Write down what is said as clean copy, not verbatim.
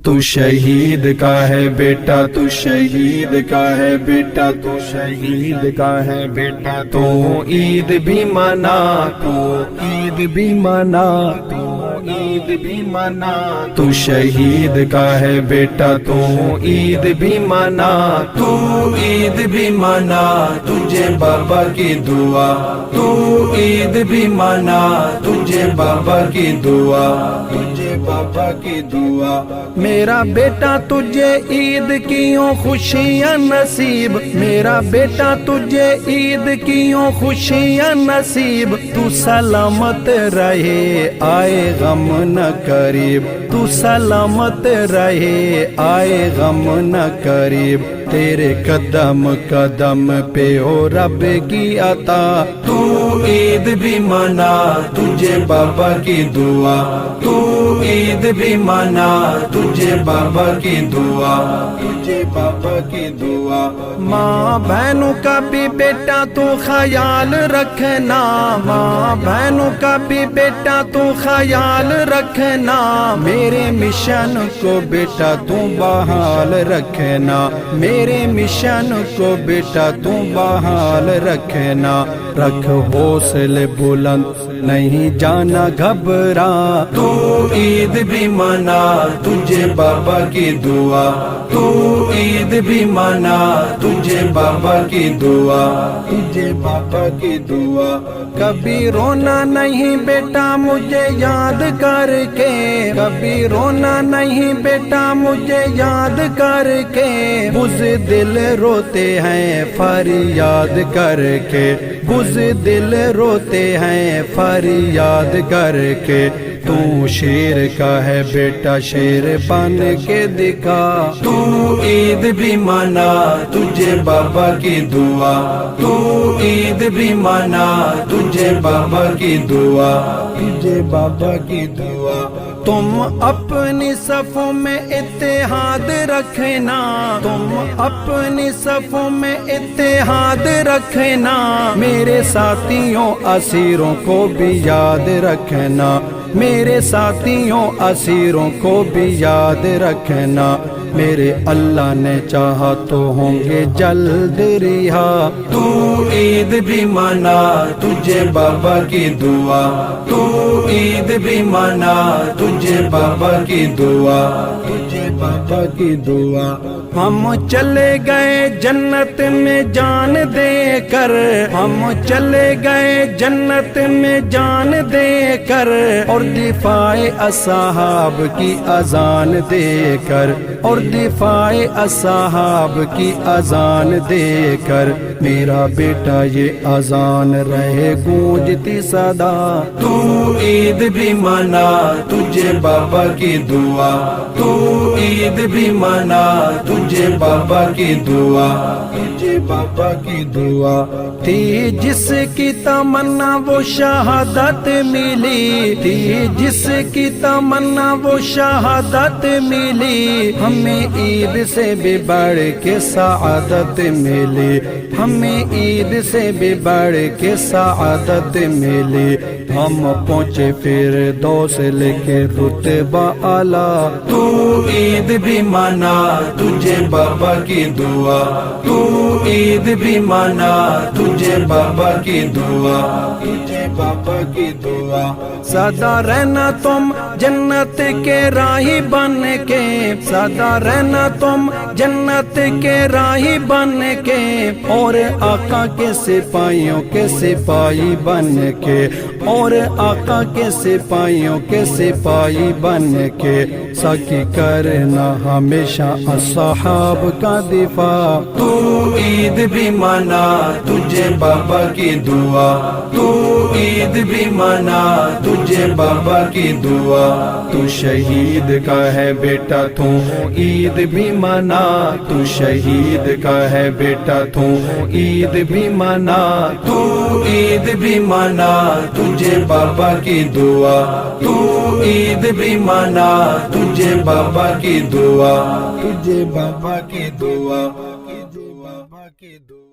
تو شہید کا ہے بیٹا، تو شہید کا ہے بیٹا، تو شہید کا ہے بیٹا، تو عید بھی منا، تو عید بھی منا، تو عید بھی منا، تو شہید کا ہے بیٹا، تو عید بھی منا، تو عید بھی منا، تجھے بابا کی دعا، تو عید بھی منا، تجھے بابا کی دعا، تجھے بابا کی دعا۔ میرا بیٹا تجھے عید کیوں خوشیاں نصیب، میرا بیٹا تجھے عید کیوں خوشیاں نصیب، تو سلامت رہے آئے غم نہ قریب، تو سلامت رہے آئے غم نہ قریب، تیرے قدم قدم پہ ہو رب کی عطا، تو عید بھی منا، تجھے بابا کی دعا، تو عید بھی منا، تجھے بابا کی دعا، تجھے بابا کی دعا۔ ماں بہنوں کا بھی بیٹا تو خیال رکھنا، ماں بہنوں کا بھی بیٹا تو خیال رکھنا، میرے مشن کو بیٹا تو بحال رکھنا، میرے مشن کو بیٹا تو بحال رکھنا، رکھ حوصلے بلند نہیں جانا گھبرا، تو عید بھی منا، تجھے بابا کی دعا، تو عید بھی منا، تجھے بابا کی دعا، تجھے بابا کی دعا۔ کبھی رونا نہیں بیٹا مجھے یاد کر کے، کبھی رونا نہیں بیٹا مجھے یاد کر کے، بزدل روتے ہیں فریاد کر کے، بزدل روتے ہیں فریاد کر کے، تو شیر کا ہے بیٹا شیر بن کے دکھا، تو عید بھی منا، تجھے بابا کی دعا، تو عید بھی منا، تجھے بابا کی دعا، تجھے بابا کی دعا۔ تم اپنی صفوں میں اتحاد رکھنا، تم اپنی صفوں میں اتحاد رکھنا، میرے ساتھیوں اسیروں کو بھی یاد رکھنا، میرے ساتھیوں اسیروں کو بھی یاد رکھنا، میرے اللہ نے چاہا تو ہوں گے جلد رہا، تو عید بھی منا، تجھے بابا کی دعا، تو عید بھی منا، تجھے بابا کی دعا، تجھے بابا کی دعا۔ ہم چلے گئے جنت میں جان دے کر، ہم چلے گئے جنت میں جان دے کر، اور دفاع اصحاب کی اذان دے کر، اور دفاع اصحاب کی اذان دے کر، میرا بیٹا یہ اذان رہے گونجتی صدا، تو عید بھی منا، تجھے بابا کی دعا، تو عید بھی منا، تجھے بابا کی دعا، تجھے بابا کی دعا۔ تھی جس کی تمنا وہ شہادت ملی، تھی جس کی تمنا وہ شہادت ملی، ہمیں عید سے بھی بڑھ کے سعادت ملی، ہمیں عید سے بھی بڑھ کے سعادت ملی، ہم پہنچے فردوس لے کے رتبہ اعلیٰ، تو عید بھی منا، تجھے بابا کی دعا، تو عید بھی منا، تجھے بابا کی دعا، تجھے بابا کی دعا۔ سدا رہنا تم جنت کے راہی بن کے، سدا رہنا تم جنت کے راہی بن کے، اور آقا کے سپاہیوں کے سپاہی بن کے، اور آقا کے سپاہیوں کے سپاہی بن کے، سکی کرنا ہمیشہ اصحاب کا دفاع، تو عید بھی منا، تجھے بابا کی دعا، تو عید بھی منا، تجھے بابا کی دعا، تو شہید کا ہے بیٹا تو عید بھی منا، تو شہید کا ہے بیٹا تو عید بھی منا، تو عید بھی منا، تجھے بابا کی دعا، تو عید بھی منا، تجھے بابا کی دعا، تجھے بابا کی دعا، بابا کی دعا۔